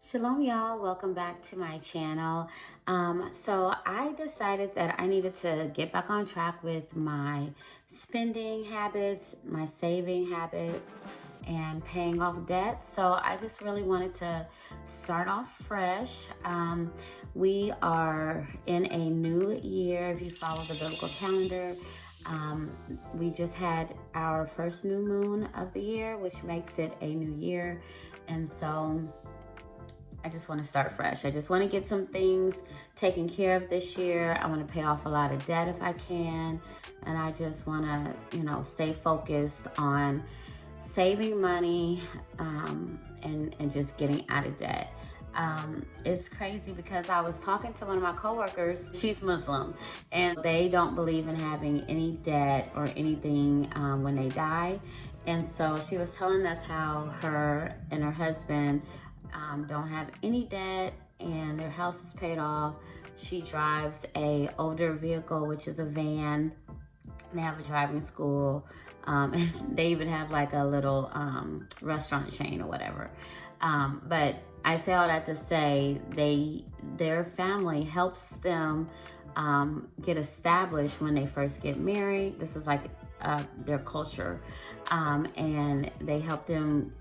Shalom, y'all. Welcome back to my channel. So I decided that I needed to get back on track with my spending habits, my saving habits, and paying off debt. So I just really wanted to start off fresh. We are in a new year. If you follow the biblical calendar, we just had our first new moon of the year, which makes it a new year. And so I just want to start fresh. I just want to get some things taken care of this year. I want to pay off a lot of debt if I can. And I just want to, stay focused on saving money and just getting out of debt. It's crazy because I was talking to one of my coworkers. She's Muslim and they don't believe in having any debt or anything when they die. And so she was telling us how her and her husband don't have any debt and their house is paid off. She drives a older vehicle, which is a van. They have a driving school, and they even have like a little restaurant chain or whatever. But I say all that to say their family helps them get established when they first get married. This is like their culture, and they help them,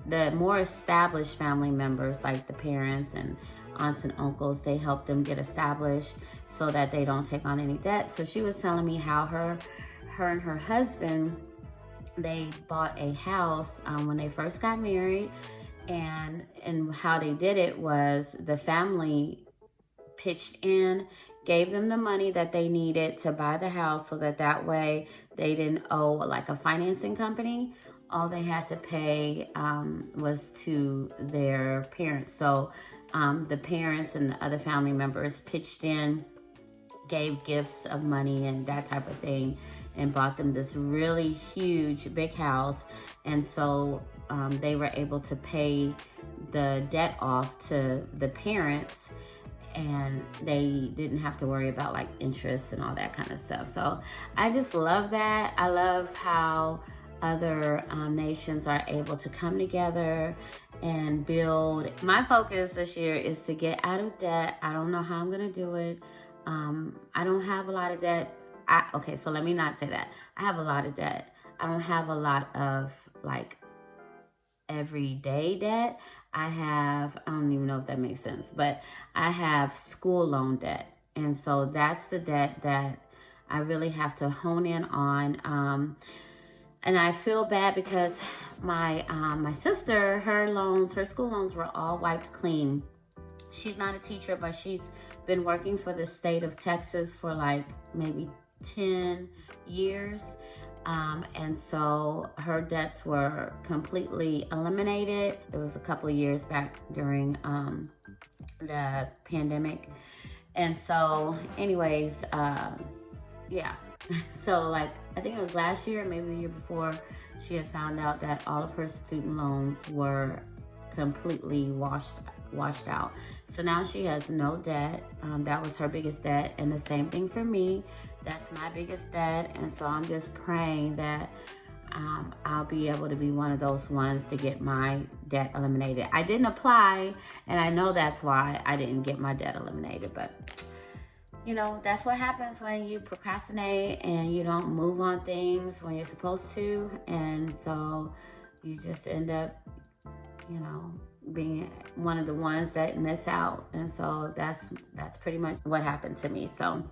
the more established family members, like the parents and aunts and uncles, they help them get established so that they don't take on any debt. So she was telling me how her and her husband, they bought a house when they first got married, and how they did it was the family pitched in, gave them the money that they needed to buy the house so that way they didn't owe like a financing company. All they had to pay was to their parents. So the parents and the other family members pitched in, gave gifts of money and that type of thing, and bought them this really huge, big house. And so they were able to pay the debt off to the parents, and they didn't have to worry about like interest and all that kind of stuff. So I just love that. I love how other nations are able to come together and build. My focus this year is to get out of debt. I don't know how I'm gonna do it. I don't have a lot of debt. Okay, so let me not say that. I have a lot of debt. I don't have a lot of like everyday debt. I don't even know if that makes sense, but I have school loan debt. And so that's the debt that I really have to hone in on. And I feel bad because my sister, her school loans were all wiped clean. She's not a teacher, but she's been working for the state of Texas for like maybe 10 years. And so her debts were completely eliminated. It was a couple of years back during the pandemic. And so anyways, yeah. So like, I think it was last year, maybe the year before, she had found out that all of her student loans were completely washed out. So now she has no debt. That was her biggest debt. And the same thing for me. That's my biggest debt. And so I'm just praying that I'll be able to be one of those ones to get my debt eliminated. I didn't apply, and I know that's why I didn't get my debt eliminated, but that's what happens when you procrastinate and you don't move on things when you're supposed to. And so you just end up, being one of the ones that miss out. And so that's pretty much what happened to me. So,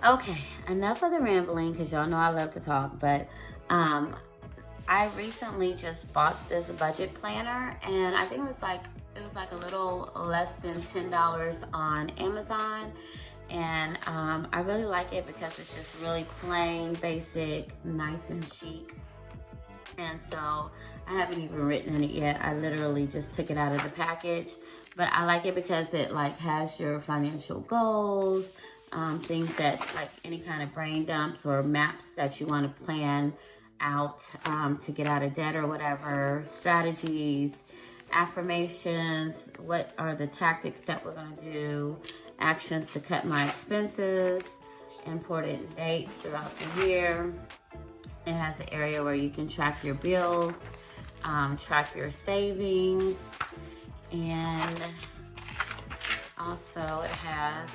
okay, enough of the rambling, because y'all know I love to talk. But I recently just bought this budget planner, and I think it was like a little less than $10 on Amazon. And I really like it because it's just really plain, basic, nice and chic. And so I haven't even written in it yet. I literally just took it out of the package. But I like it because it like has your financial goals, things that like any kind of brain dumps or maps that you want to plan out to get out of debt or whatever, strategies, affirmations, what are the tactics that we're going to do, actions to cut my expenses, important dates throughout the year. It has an area where you can track your bills track your savings, and also it has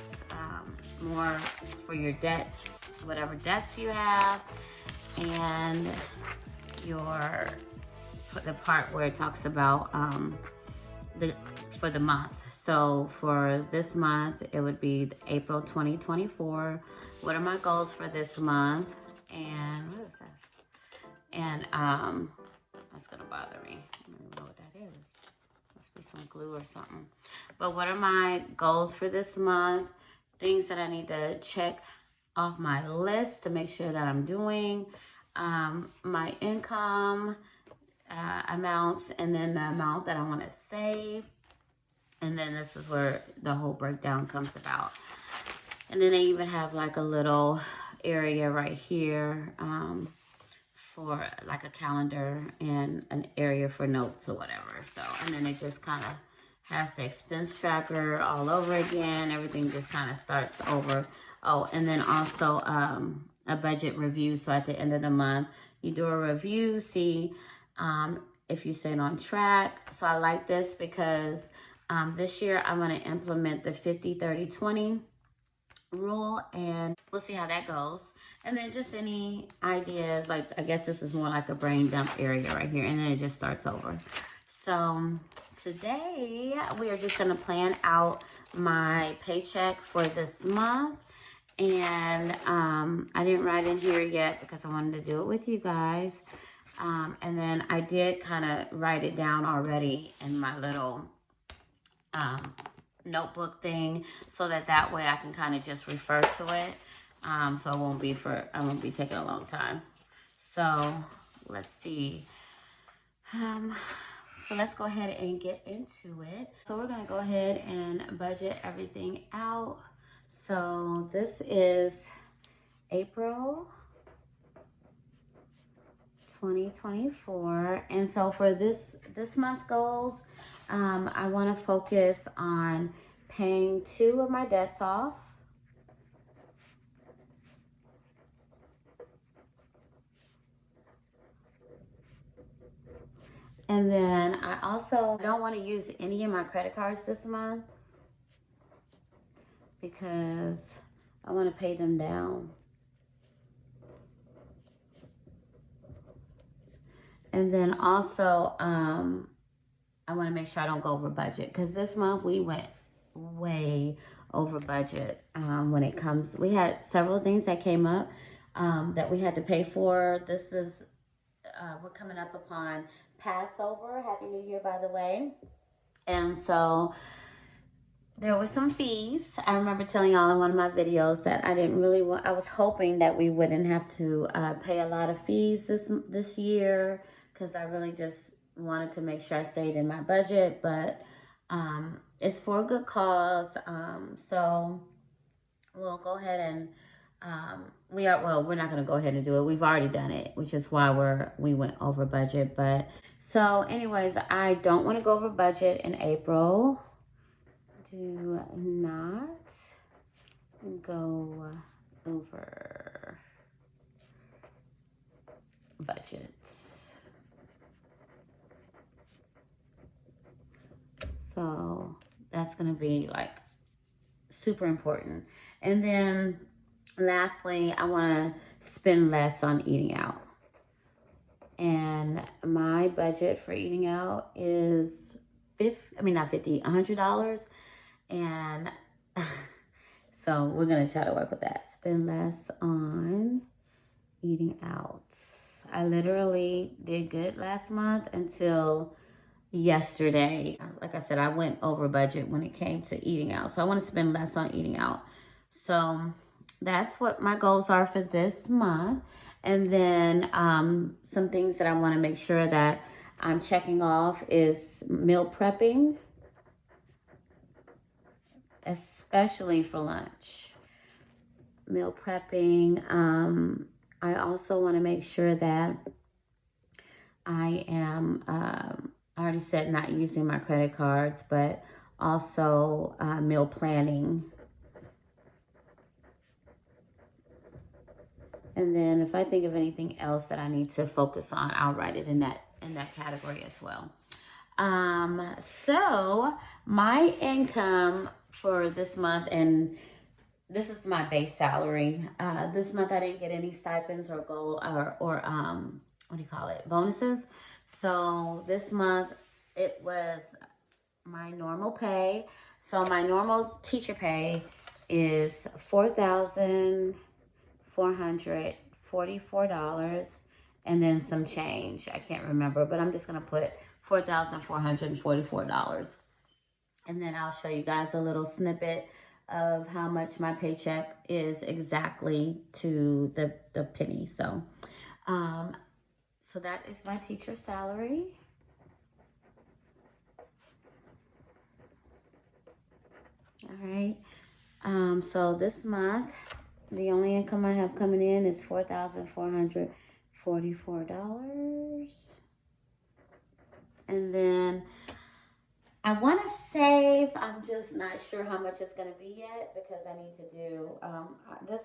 more for your debts, whatever debts you have, and the part where it talks about for the month. So for this month, it would be April 2024. What are my goals for this month? And what is this? And that's gonna bother me. I don't even know what that is. Must be some glue or something. But what are my goals for this month? Things that I need to check off my list to make sure that I'm doing. My income amounts, and then the amount that I want to save. And then this is where the whole breakdown comes about. And then they even have like a little area right here for like a calendar and an area for notes or whatever. So, and then it just kind of has the expense tracker all over again. Everything just kind of starts over. Oh, and then also a budget review. So at the end of the month, you do a review, see if you stayed on track. So I like this because this year I'm going to implement the 50-30-20 rule, and we'll see how that goes. And then just any ideas, like I guess this is more like a brain dump area right here, and then it just starts over. So today we are just going to plan out my paycheck for this month. And I didn't write in here yet because I wanted to do it with you guys. And then I did kind of write it down already in my little notebook thing, so that way I can kind of just refer to it. So I won't be taking a long time. So let's see. So let's go ahead and get into it. So we're gonna go ahead and budget everything out. So this is April 2024, and so for this month's goals, I want to focus on paying 2 of my debts off. And then I also don't want to use any of my credit cards this month because I want to pay them down. And then also, I want to make sure I don't go over budget, because this month we went way over budget when it comes. We had several things that came up that we had to pay for. This is, we're coming up upon Passover. Happy New Year, by the way. And so there were some fees. I remember telling y'all in one of my videos that I didn't really want, I was hoping that we wouldn't have to pay a lot of fees this year, because I really just wanted to make sure I stayed in my budget. But it's for a good cause. So we'll go ahead and we're not going to go ahead and do it. We've already done it, which is why we went over budget. But so anyways, I don't want to go over budget in April. Do not go over budgets. So that's going to be like super important. And then lastly, I want to spend less on eating out. And my budget for eating out is $100. And so we're going to try to work with that. Spend less on eating out. I literally did good last month until yesterday. Like I said, I went over budget when it came to eating out. So I want to spend less on eating out. So that's what my goals are for this month. And then some things that I want to make sure that I'm checking off is meal prepping, especially for lunch. Meal prepping. I also want to make sure that I am, I already said not using my credit cards, but also meal planning. And then if I think of anything else that I need to focus on, I'll write it in in that category as well. So my income for this month, and this is my base salary. This month I didn't get any stipends or what do you call it? Bonuses. So this month it was my normal pay. So my normal teacher pay is $4,444 and then some change. I can't remember, but I'm just gonna put $4,444. And then I'll show you guys a little snippet of how much my paycheck is exactly to the penny. So so that is my teacher salary. All right. So this month, the only income I have coming in is $4,444. And then I want to save. I'm just not sure how much it's going to be yet because I need to do this.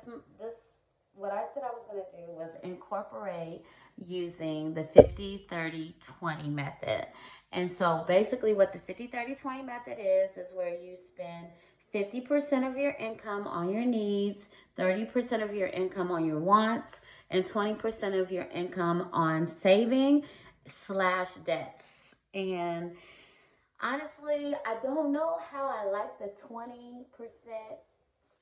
What I said I was going to do was incorporate using the 50-30-20 method. And so basically what the 50-30-20 method is where you spend 50% of your income on your needs, 30% of your income on your wants, and 20% of your income on saving/debts. And honestly, I don't know how I like the 20%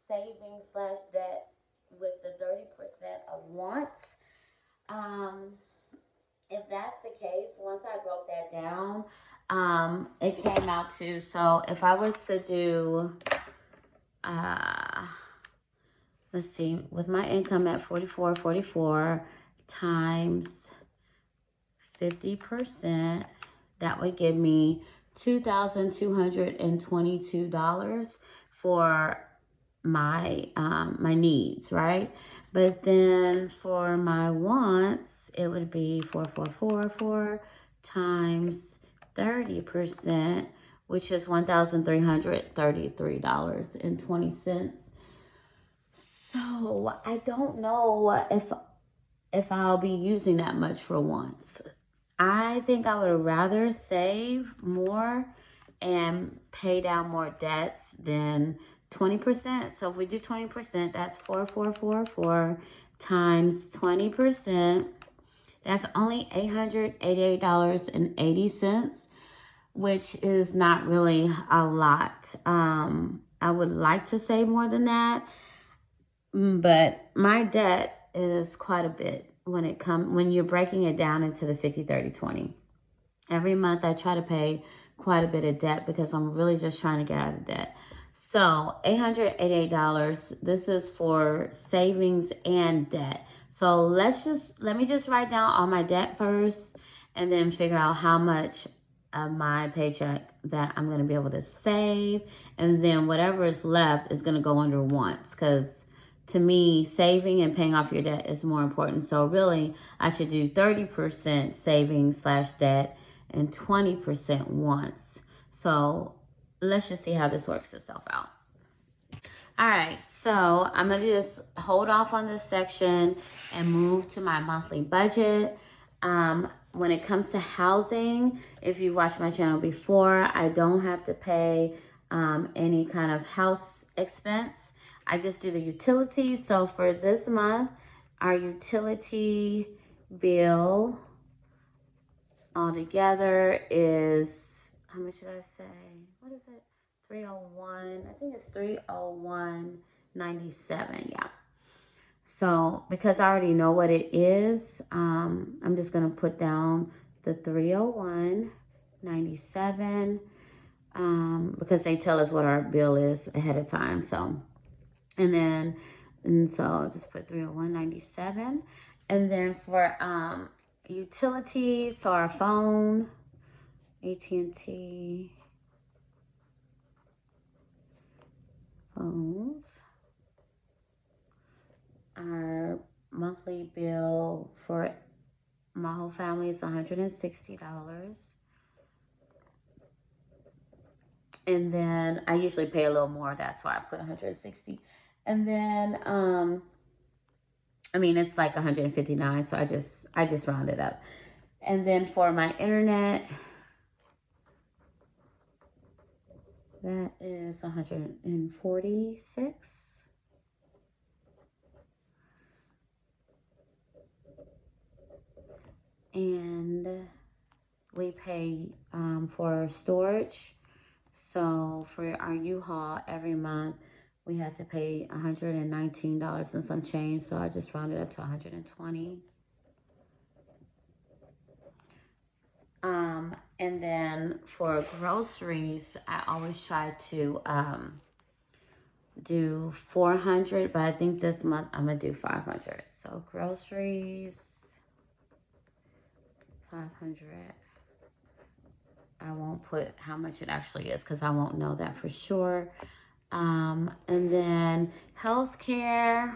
saving/debt with the 30% of wants. If that's the case, once I broke that down, it came out to, so if I was to do, let's see, with my income at 44 times 50%, that would give me $2,222 for my my needs, right? But then for my wants, it would be 4444 times 30%, which is $1,333.20. So I don't know if I'll be using that much for wants. I think I would rather save more and pay down more debts than 20%. So if we do 20%, that's 4444 times 20%. That's only $888.80, which is not really a lot. I would like to save more than that, but my debt is quite a bit when you're breaking it down into the 50-30-20. Every month I try to pay quite a bit of debt because I'm really just trying to get out of debt. So $888, this is for savings and debt. So let me just write down all my debt first and then figure out how much of my paycheck that I'm going to be able to save. And then whatever is left is going to go under wants, because to me, saving and paying off your debt is more important. So really, I should do 30% savings/debt and 20% wants. So let's just see how this works itself out. All right, so I'm going to just hold off on this section and move to my monthly budget. When it comes to housing, if you watched my channel before, I don't have to pay any kind of house expense. I just do the utilities. So for this month, our utility bill altogether is, how much did I say? What is it? 301. I think it's 301.97. Yeah. So because I already know what it is, I'm just going to put down the 301.97 because they tell us what our bill is ahead of time. So so I'll just put 301.97. And then for utilities, so our phone, AT&T phones, our monthly bill for my whole family is $160. And then I usually pay a little more, that's why I put 160. And then I mean, it's like 159, so I just round it up. And then for my internet, that is 146. And we pay for storage. So for our U-Haul every month, we had to pay $119 and some change. So I just rounded up to 120. And then for groceries, I always try to do 400, but I think this month I'm gonna do 500. So groceries, 500. I won't put how much it actually is because I won't know that for sure. And then healthcare.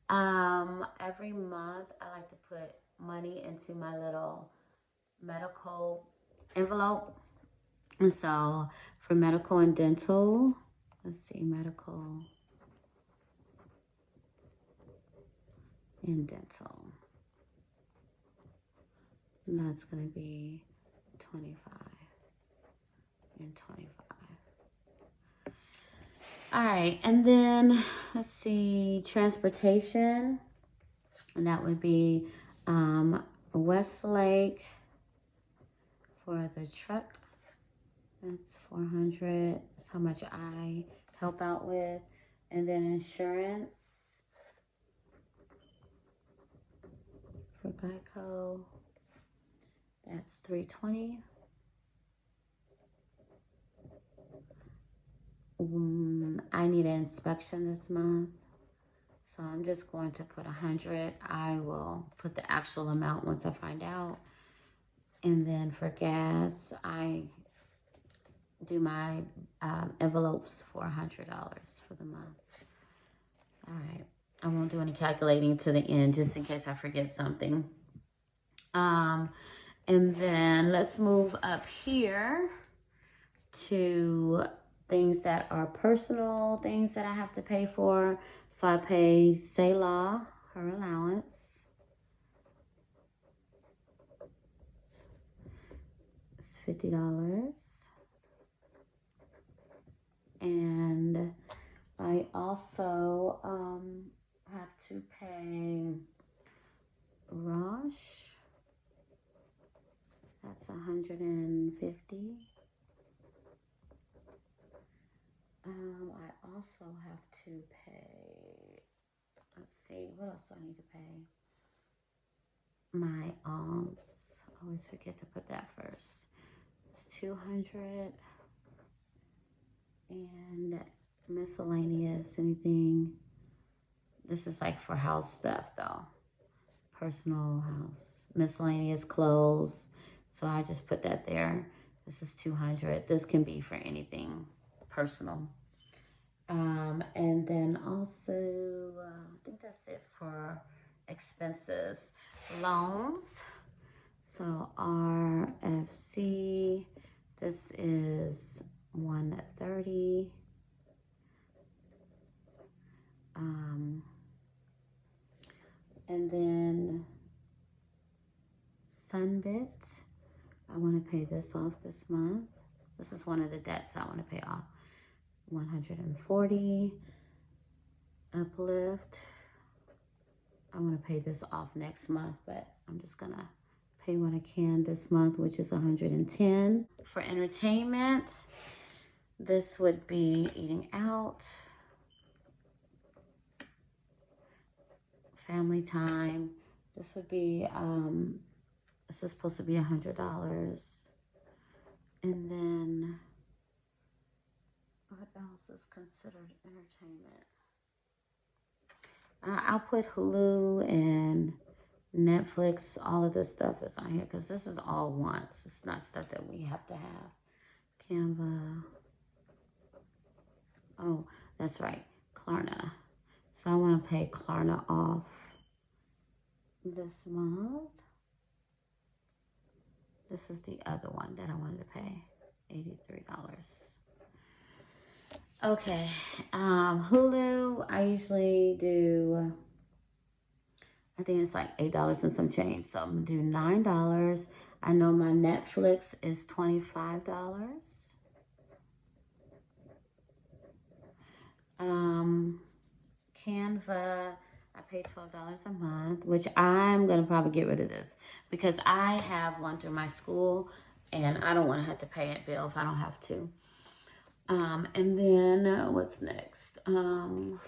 Every month I like to put money into my little medical envelope. And so for medical and dental, let's see, medical and dental. And that's going to be 25 and 25. All right, and then let's see, transportation. And that would be Westlake for the truck. That's 400. That's how much I help out with. And then insurance for Geico. That's 320. I need an inspection this month. So I'm just going to put 100. I will put the actual amount once I find out. And then for gas, I do my envelopes for $100 for the month. All right. I won't do any calculating to the end just in case I forget something. And then let's move up here to things that are personal, things that I have to pay for. So I pay Selah her allowance. It's $50. And I also have to pay Rosh. That's 150. I also have to pay, let's see, what else do I need to pay? My alms. I always forget to put that first. It's 200. And miscellaneous, anything. This is like for house stuff though. Personal house. Miscellaneous clothes. So I just put that there. This is 200. This can be for anything personal. And then also, I think that's it for expenses. Loans. So RFC, this is 130. And then Sunbit, I want to pay this off this month. This is one of the debts I want to pay off. 140. Uplift, I want to pay this off next month, but I'm just gonna pay what I can this month, which is 110. For entertainment, this would be eating out, family time. This would be this is supposed to be $100. And then what else is considered entertainment? I'll put Hulu and Netflix. All of this stuff is on here because this is all once. It's not stuff that we have to have. Canva. Oh, that's right. Klarna. So I want to pay Klarna off this month. This is the other one that I wanted to pay. $83. Okay. Hulu, I usually do I think it's like $8 and some change. So I'm gonna do $9. I know my Netflix is $25. Canva, I pay $12 a month, which I'm gonna probably get rid of this because I have one through my school and I don't want to have to pay a bill if I don't have to. And then what's next? I'm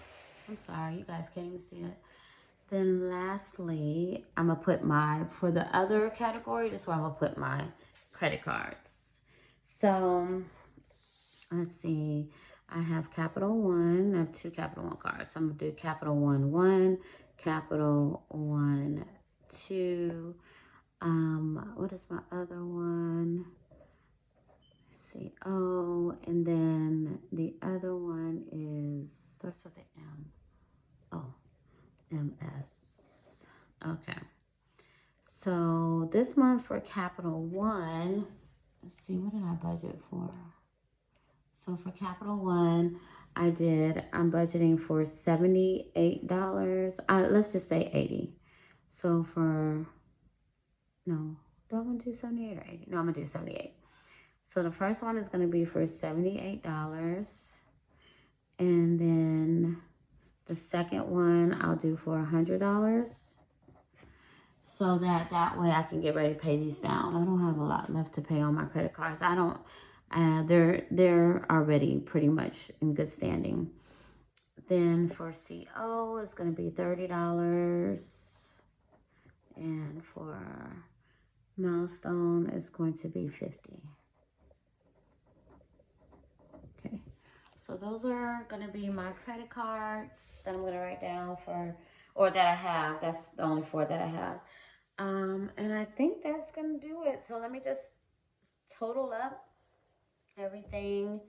sorry, you guys can't even see it. Then lastly, I'm gonna put for the other category, this is where I'm gonna put my credit cards. So let's see, I have Capital One. I have two Capital One cards. So I'm gonna do Capital One 1, Capital One 2. What is my other one? Let's see. Oh, and then the other one starts with an M. Oh, MS. Okay. So this month for Capital One, let's see, what did I budget for? So for Capital One, I'm budgeting for $78. Let's just say 80. So no, do I want to do 78 or 80? No, I'm going to do 78. So the first one is going to be for $78. And then the second one I'll do for $100. So that way I can get ready to pay these down. I don't have a lot left to pay on my credit cards. They're already pretty much in good standing. Then for CO, it's going to be $30. And for Milestone, it's going to be $50. Okay. So those are going to be my credit cards that I'm going to write down or that I have. That's the only 4 that I have. And I think that's going to do it. So let me just total up everything.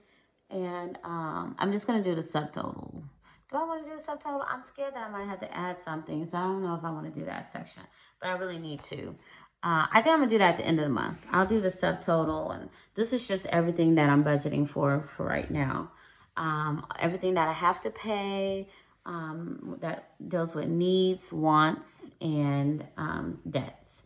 And I'm just going to do the subtotal. Do I want to do the subtotal? I'm scared that I might have to add something. So I don't know if I want to do that section. But I really need to. I think I'm going to do that at the end of the month. I'll do the subtotal. And this is just everything that I'm budgeting for right now. Everything that I have to pay. That deals with needs, wants, and debts.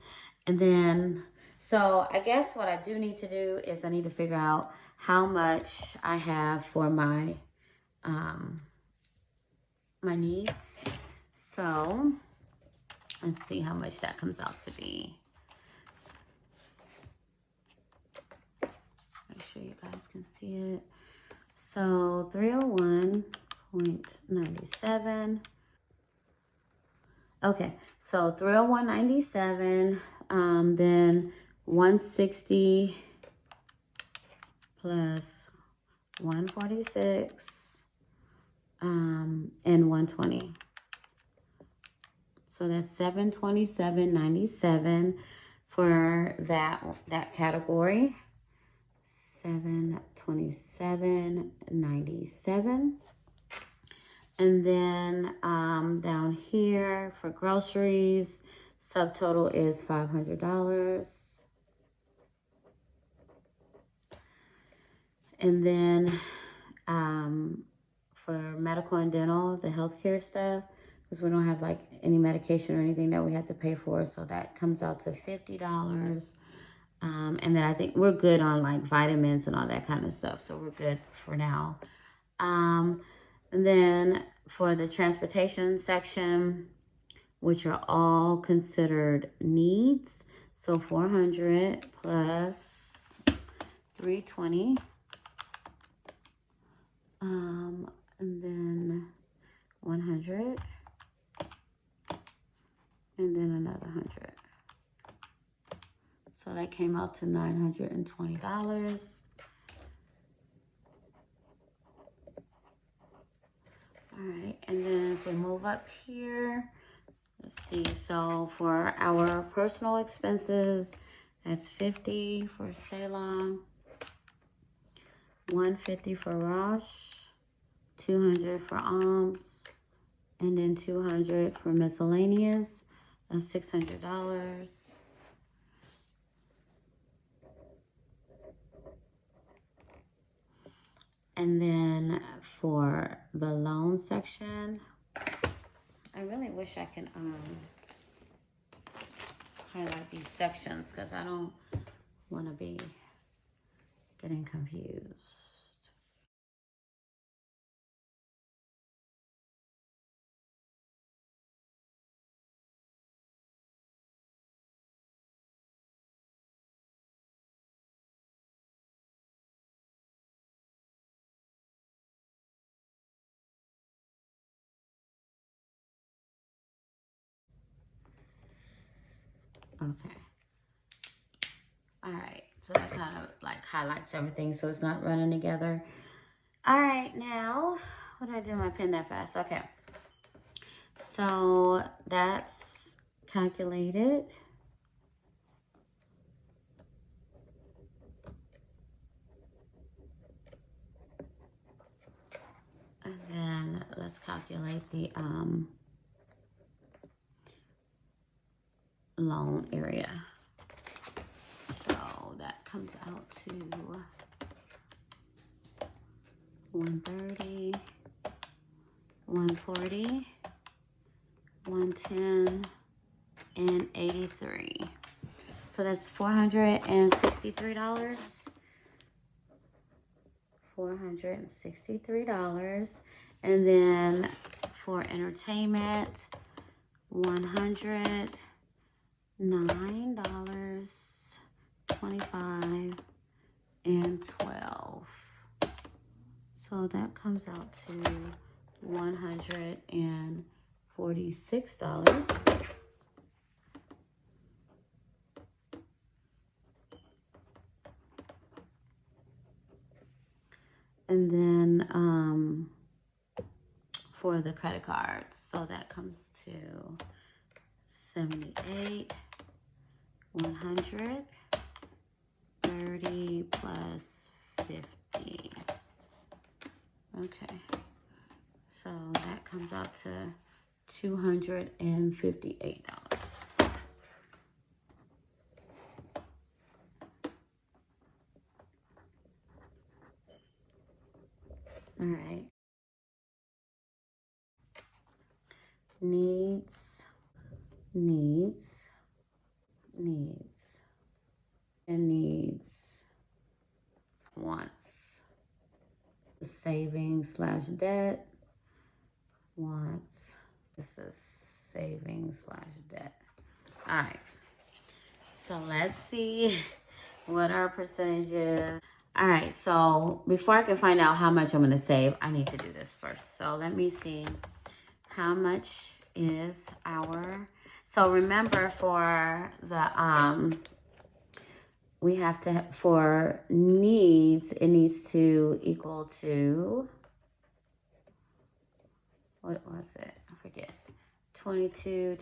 And then, so I guess what I do need to do is I need to figure out how much I have for my my needs. So let's see how much that comes out to be. Make sure you guys can see it. So 301.97. Okay, so 301.97, then 160 plus 146, and 120. So that's 727.97 for that category. 727.97. And then down here for groceries, subtotal is $500. And then for medical and dental, the healthcare stuff, because we don't have like any medication or anything that we have to pay for, so that comes out to $50. And then I think we're good on like vitamins and all that kind of stuff, so we're good for now. And then for the transportation section, which are all considered needs, so 400 plus 320, and then 100, and then another 100. So that came out to $920. All right, and then if we move up here, let's see. So for our personal expenses, that's 50 for Salon, 150 for Roche, 200 for Alms, and then 200 for miscellaneous. That's $600. And then for the loan section, I really wish I can highlight these sections because I don't want to be getting confused. Okay. All right. So that kind of like highlights everything so it's not running together. All right. Now, what did I do my pen that fast? Okay. So that's calculated. And then let's calculate the loan area. So that comes out to 130, 140, 110, and 83. So that's $463. $463. And then for entertainment, $109.25 and 12. So that comes out to $146. And then for the credit cards, so that comes to 78, 100, 30 plus 50. Okay, so that comes out to $258. All right. Needs, and needs, wants, savings slash debt, wants, this is savings slash debt. All right, so let's see what our percentage is. All right, so before I can find out how much I'm gonna save, I need to do this first. So let me see how much is our, so remember for the, we have to, for needs, it needs to equal to, what was it? I forget. 22.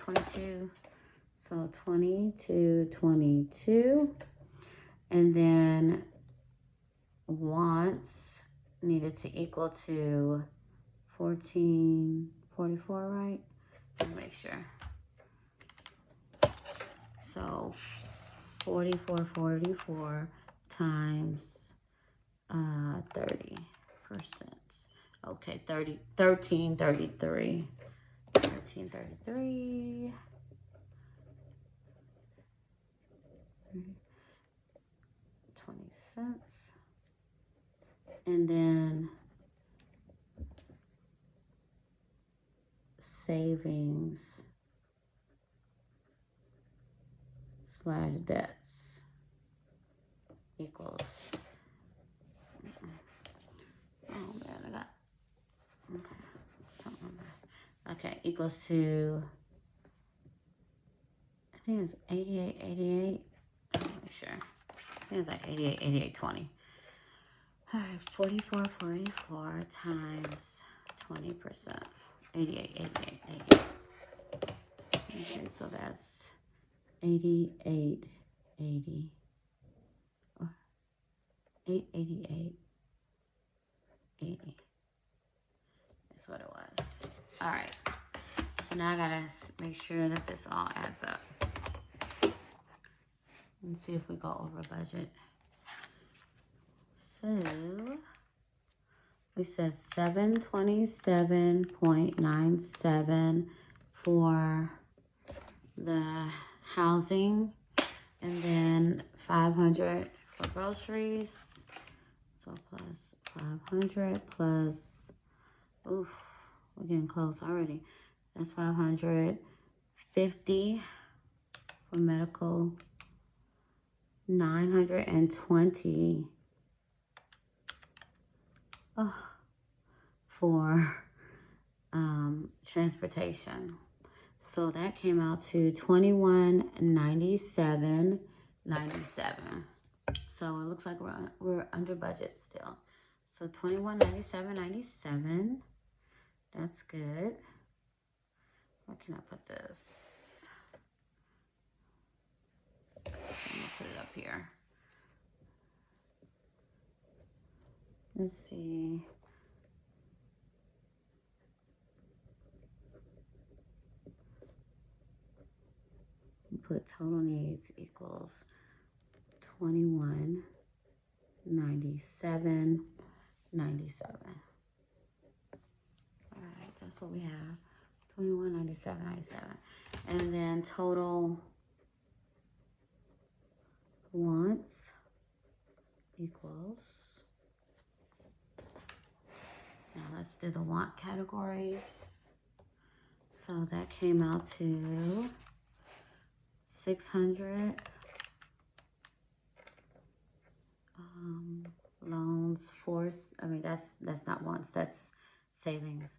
So 22. And then wants needed to equal to 1444, right? Let me make sure. So 4444 times 30%. Okay, 1333. 1333. 20 cents. And then savings slash debts equals, oh man, I got, okay, equals to, I think it's 88. Let me make sure. I think it's like 88.20. All right, 44.44 times 20%. 88. Okay, so that's 88.80. 888.80. That's what it was. All right. So now I gotta make sure that this all adds up. Let's see if we go over budget. So we said 727.97 for the housing, and then 500 for groceries. So plus 500 plus, oof, we're getting close already. That's 550 for medical, 920 for transportation. So that came out to $21.97.97. So it looks like we're under budget still. So $21.97.97. That's good. Where can I put this? I'm gonna put it up here. Let's see. Put total needs equals 21.97.97. All right, that's what we have. 21.97.97. And then total wants equals. Now let's do the want categories. So that came out to 600. Loans, that's not wants, that's savings.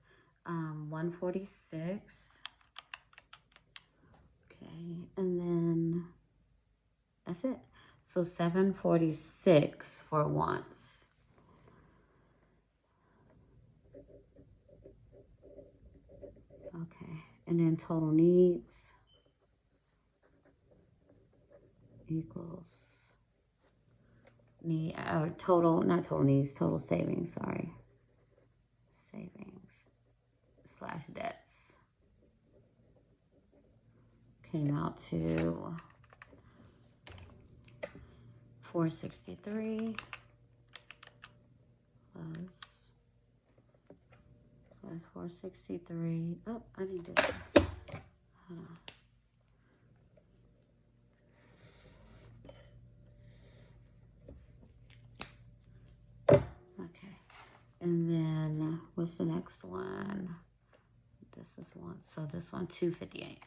146. Okay, and then that's it. So 746 for wants. Okay, and then total needs equals total savings, sorry. Savings / debts came out to 463 plus, so that's 463. Oh, I need to, hold on. Okay, and then what's the next one? This is one, so this one 258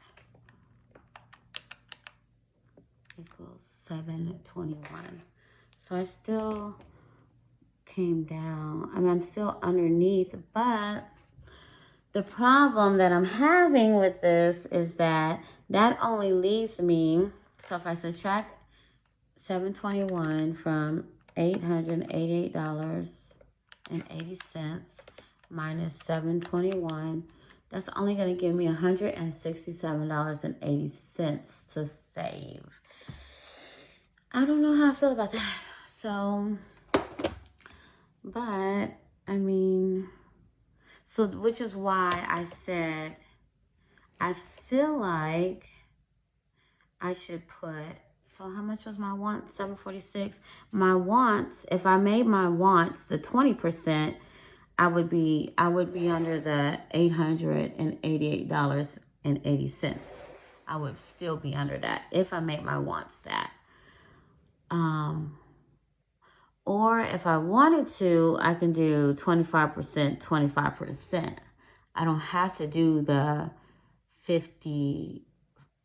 equals 721. So I still came down. I mean, I'm still underneath, but the problem that I'm having with this is that only leaves me, so if I subtract 721 from $888.80 minus 721, that's only going to give me $167.80 to save. I don't know how I feel about that. So, but, I mean, so, which is why I said, I feel like I should put, so how much was my wants? 746. My wants, if I made my wants the 20%, I would be under the $888.80. I would still be under that if I made my wants that. Or if I wanted to, I can do 25%, 25%. I don't have to do the 50,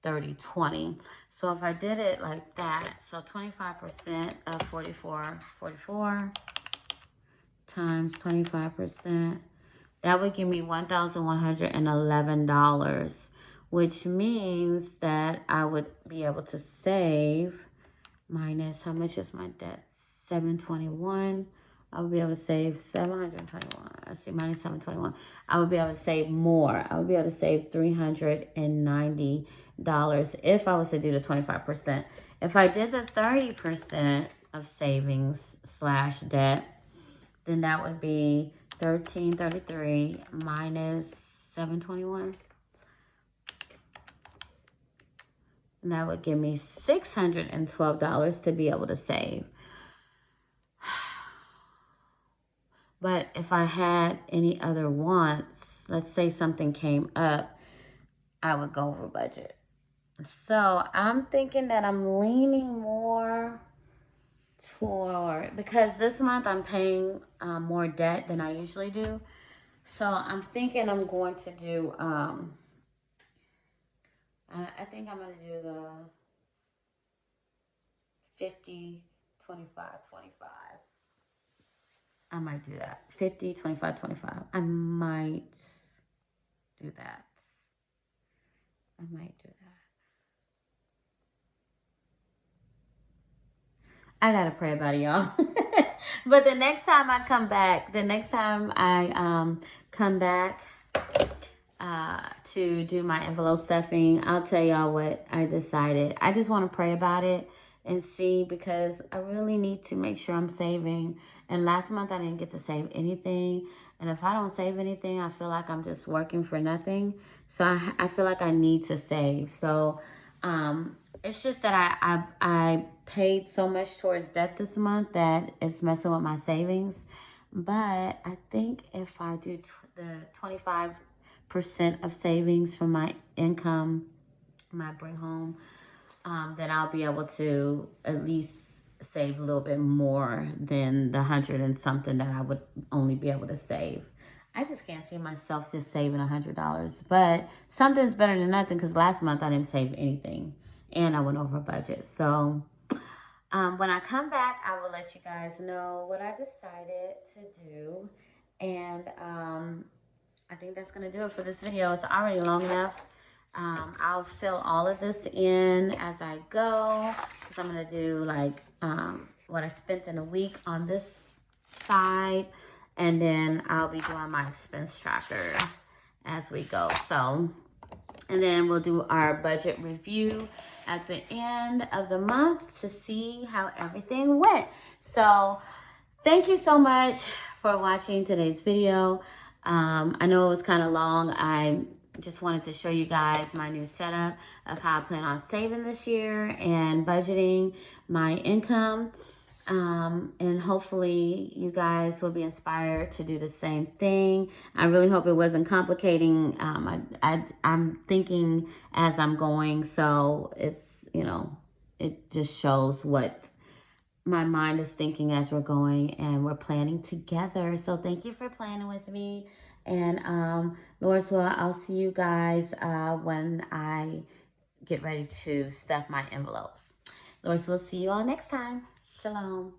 30, 20. So if I did it like that, so 25% of 44 times 25%, that would give me $1,111, which means that I would be able to save minus, how much is my debt? 721. I would be able to save 721. Let's see, minus 721. I would be able to save more. I would be able to save $390 if I was to do the 25%. If I did the 30% of savings / debt, then that would be 1333 minus 721. And that would give me $612 to be able to save. But if I had any other wants, let's say something came up, I would go over budget. So I'm thinking that I'm leaning more toward, because this month I'm paying more debt than I usually do. So I'm thinking I'm going to do, I think I'm going to do the 50, 25, 25. I might do that. 50, 25, 25. I might do that. I might do that. I gotta pray about it, y'all. But the next time I come back, come back to do my envelope stuffing, I'll tell y'all what I decided. I just want to pray about it and see, because I really need to make sure I'm saving. And last month I didn't get to save anything. And if I don't save anything, I feel like I'm just working for nothing. So I feel like I need to save. So it's just that I paid so much towards debt this month that it's messing with my savings. But I think if I do the 25% of savings from my income, my bring home, then I'll be able to at least save a little bit more than the 100 and something that I would only be able to save. I just can't see myself just saving $100, but something's better than nothing, because last month I didn't save anything and I went over budget. So when I come back, I will let you guys know what I decided to do. And I think that's going to do it for this video. It's already long enough. I'll fill all of this in as I go, because I'm going to do like what I spent in a week on this side. And then I'll be doing my expense tracker as we go. So, and then we'll do our budget review at the end of the month to see how everything went. So thank you so much for watching today's video. I know it was kind of long. I just wanted to show you guys my new setup of how I plan on saving this year and budgeting my income. And hopefully you guys will be inspired to do the same thing. I really hope it wasn't complicating. I'm thinking as I'm going, so it's, it just shows what my mind is thinking as we're going, and we're planning together. So thank you for planning with me. And Lord's will, I'll see you guys when I get ready to stuff my envelopes. Lord's will, see you all next time. Shalom.